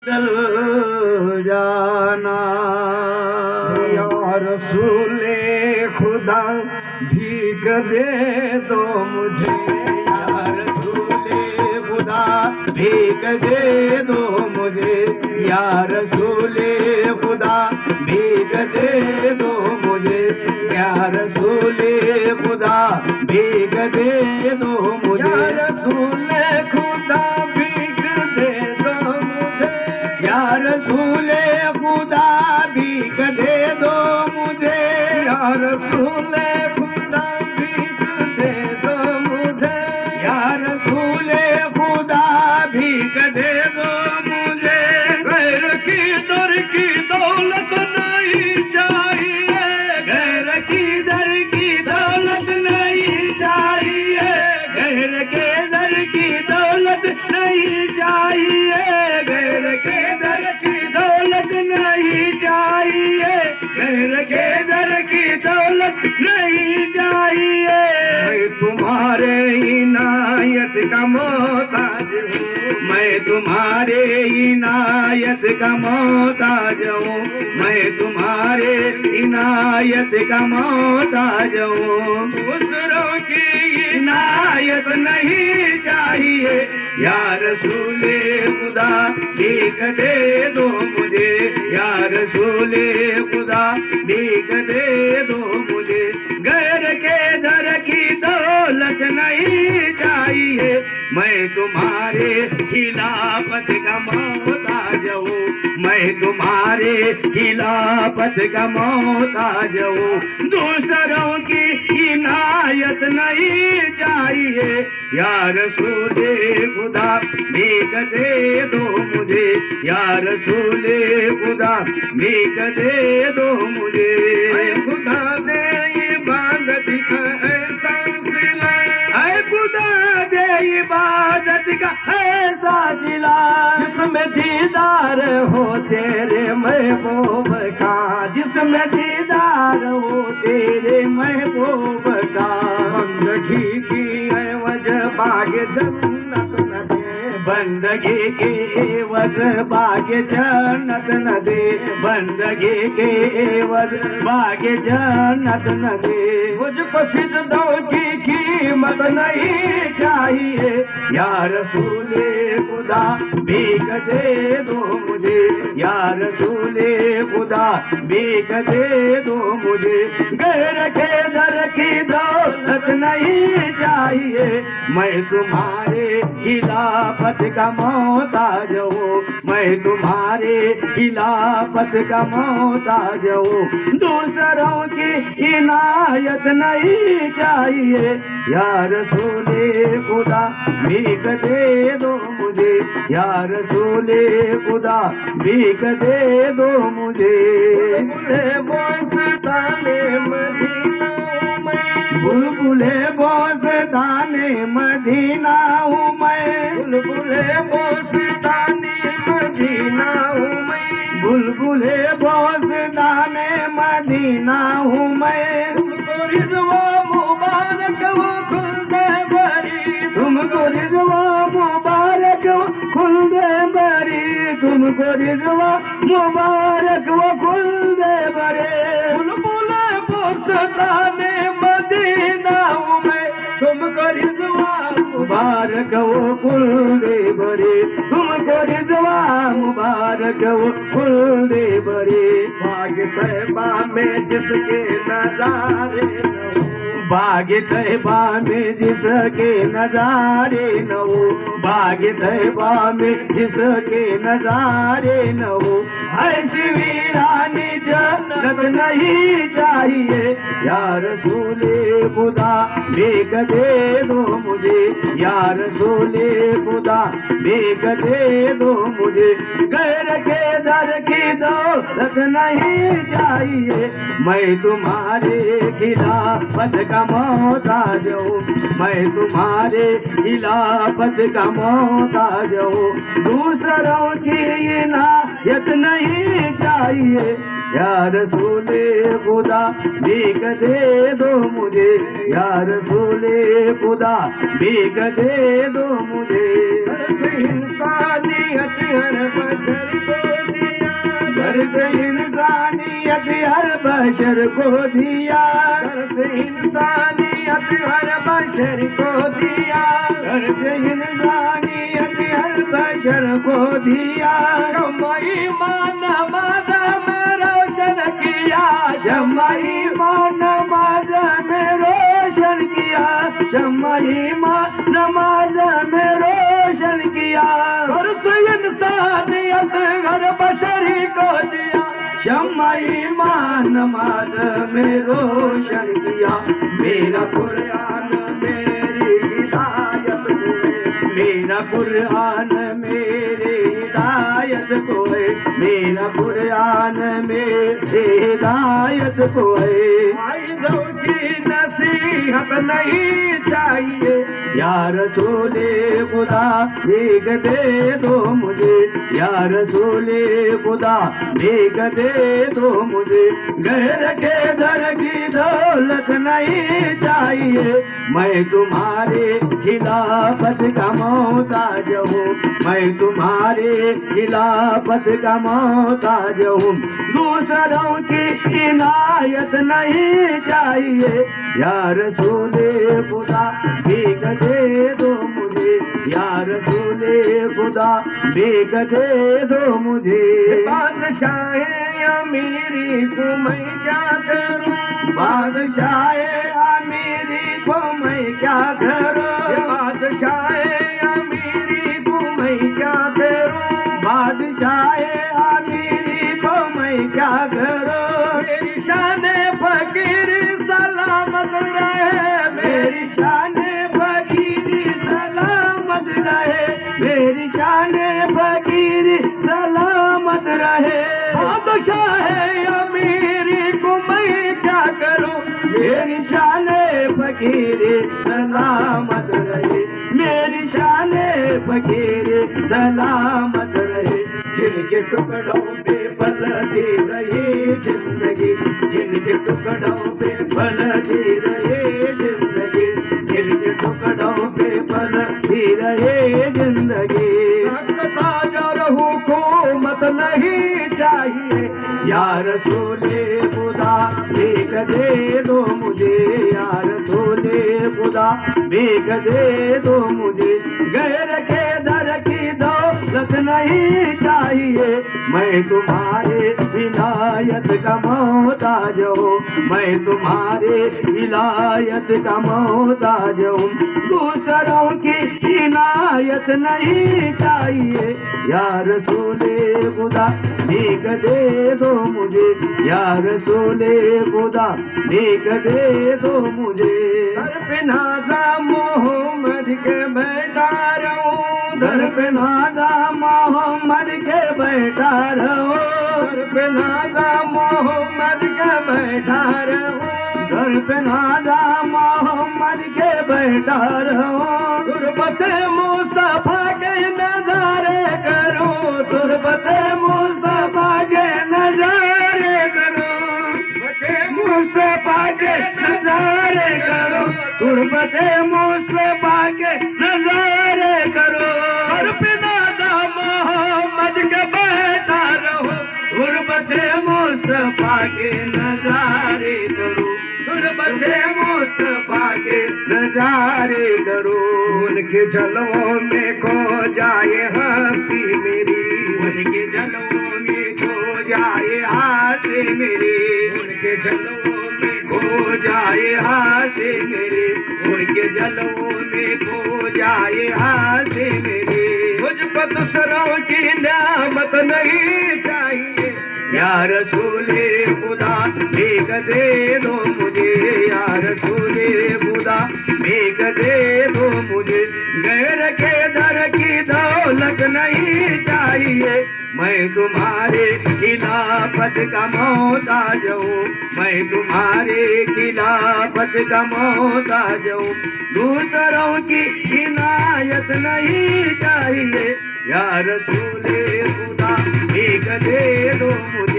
चल जाना। या रसूले खुदा भीख दे दो मुझे, या रसूले खुदा भीख दे दो मुझे, या रसूले खुदा भीख दे दो मुझे, या रसूले खुदा भीख दे दो मुझे, या रसूले खुदा भीख दे दो मुझे, या रसूले खुदा भीख दे दो मुझे, या रसूले खुदा भीख दे दो मुझे, या रसूले खुदा भीख दे दो मुझे। गैर की दर की दौलत नहीं चाहिए, गैर की दर की दौलत नहीं चाहिए, गैर के दर की दौलत नहीं चाहिए, गैर के दर की दौलत नहीं चाहिए, गैर के दर की दौलत नहीं चाहिए। मैं तुम्हारे इनायत का मोहताज हूँ, मैं तुम्हारे इनायत का मोहताज हूँ, मैं तुम्हारे इनायत का मोहताज हूँ। दूसरों की इनायत नहीं चाहिए, या रसूले खुदा भीख दे दो मुझे, या रसूले खुदा भीख दे दो मुझे। गैर के दर की दौलत नहीं चाहिए, मैं तुम्हारे खिलाफत का मोहताज हूँ, मैं तुम्हारे खिलाफत का मोहताज हूँ। दूसरों की इनायत नहीं चाहिए, या रसूले खुदा भीख दे दो मुझे, या रसूले खुदा भीख दे दो मुझे। खुदा दे इबादत का ऐसा सिला, ऐ खुदा दे इबादत का ऐसा सिला, जिसमें दीदार हो तेरे महबूब का, जिसमें दीदार हो तेरे महबूब का। बंदगी की एवज बाग जन्नत न दे, बंदगी की एवज बाग जन्नत न दे, बंदगी के एवज बाग जन्नत न दे। मुझको सिजदों की कीमत नहीं चाहिए, या रसूले खुदा भीख दे दो मुझे, या रसूले खुदा भीख दे दो मुझे। गैर के दर की दौलत नहीं चाहिए, मैं तुम्हारे खिलाफत का मोहताज हूँ, मैं तुम्हारे खिलाफत का मोहताज हूँ। दूसरों की इनायत नहीं चाहिए, या रसूले खुदा भीख दे दो मुझे, या रसूले खुदा भीख दे दो मुझे। बुलबुले बोस्ताने मदीना हूँ मैं, बुलबुले बोस्ताने मदीना हूँ मैं, बुलबुले बोस्ताने मदीना हूँ मैं, बुलबुले बोस्ताने मदीना हूँ मैं। तुमको रिज़वा मुबारक वो खुल्दे बरी, तुमको रिज़वा मुबारक वो खुल्दे बरी, तुमको रिज़वा मुबारक वो खुल्दे बरे। बुलबुले बोस्ताने मदीना हूँ मैं, तुमको रिज़वा मुबारक वो खुल्दे बरे, तुमको रिज़वा मुबारक वो खुल्दे बरे। बाग तैबा में जिसके नज़ारे न हो, बाग तैबा में जिसके नज़ारे न हो, बाग तैबा में जिसके नज़ारे न हो। ऐसी वीरानी जन्नत नहीं चाहिए, या रसूले खुदा भीख दे दो मुझे, या रसूले खुदा भीख दे दो मुझे। गैर के दर की दौलत नहीं चाहिए, मैं तुम्हारे खिलाफत का मोहताज हूँ, मैं तुम्हारे खिलाफत का मोहताज हूँ। दूसरों की इनायत नहीं चाहिए, चाहिए या रसूले खुदा भीख दे दो मुझे या रसूले खुदा भीख दे दो मुझे दर्स इंसानियत हर बशर को दिया दर्स इंसानियत हर बशर को दिया दर्स इंसानियत हर बशर को दिया दर्स इंसानियत हर बशर को दिया शम्मा-ए नमाज़ में रोशन किया शम्मा-ए नमाज़ में रोशन किया शम्मा-ए नमाज़ में रोशन किया दर्स इंसानियत हर बशरी को दिया शम्मा-ए नमाज़ में रोशन किया मेरा कुरान मेरी हिदायत को है मेरा कुरान मेरी हिदायत को है मेरा कुरान मेरी हिदायत को है आइज़ों की नसीहत नहीं चाहिए या रसूले खुदा भीख दे दो मुझे या रसूले खुदा भीख दे दो मुझे घर के दर की दौलत नहीं चाहिए मैं तुम्हारे खिलाफत का मोहताज हूँ मैं तुम्हारे खिलाफत का मोहताज हूँ दूसरों की इनायत नहीं चाहिए या रसूले खुदा भीख दे दो मुझे या रसूले खुदा भीख दे दो मुझे बादशाह अमीरी को मैं क्या करूं बादशाह अमीरी को मैं क्या करूं बादशाह अमीरी को मैं क्या करूं बादशाह अमीरी को मैं क्या करूं मेरी शान फकीर सलामत रहे मेरी शान फकीर सलामत रहे मेरी शान फकीर सलामत रहे बादशाह अमीरी को मैं क्या करूं मेरी शान फकीर सलामत रहे मेरी शान फकीर सलामत रहे जिनके टुकड़ों पे पलती रही जिंदगी जिनके टुकड़ों पे पलती रही जिंदगी जिनके टुकड़ों पे पलती रहे जिंदगी ताजर हुकूमत नहीं चाहिए या रसूले खुदा भीख दे दो मुझे या रसूले खुदा भीख दे दो मुझे गैर के दर की दौलत नहीं चाहिए मैं तुम्हारे विलायत का मोहताज हूँ मैं तुम्हारे विलायत का मोहताज हूँ दूसरों की इनायत नहीं चाहिए या रसूले खुदा भीख दे दो मुझे या रसूले खुदा भीख दे दो मुझे दर पे नाज़ा मोहम्मद के बैठा रहूं दर पे नाज़ा मोहम्मद के बैठा रहूं दर पे नाज़ा मोहम्मद के बैठा रहूं दर पे नाज़ा मोहम्मद के बैठा रहूं तुरबत मुस्तफा के नजारे करूं तुरबत मुस्तफा के नजारे करूं मुस्तफा के नजारे करो तुरबत मुस्तफा के नजारे करो हर पिनादा मोहम्मद के बैठा रहो तुरबत मुस्तफा के नजारे करो तुरबत मुस्तफा के नजारे करो उनके जलवों में खो जाए हस्ती मेरी उनके जलवों में खो जाए हाथ मेरे उनके जलवों में खो जाए हाथ मेरे उनके जलवों में खो जाए हाथ मेरे मुझको दूसरों की नियामत नहीं चाहिए या रसूले खुदा भीख दे दो मुझे या रसूले खुदा भीख दे दो मुझे गैर के दर की दौलत नहीं चाहिए मैं तुम्हारे खिलाफत का मोहताज हूँ मैं तुम्हारे खिलाफत का मोहताज हूँ दूसरों की इनायत नहीं चाहिए या रसूले खुदा भीख दे दो मुझे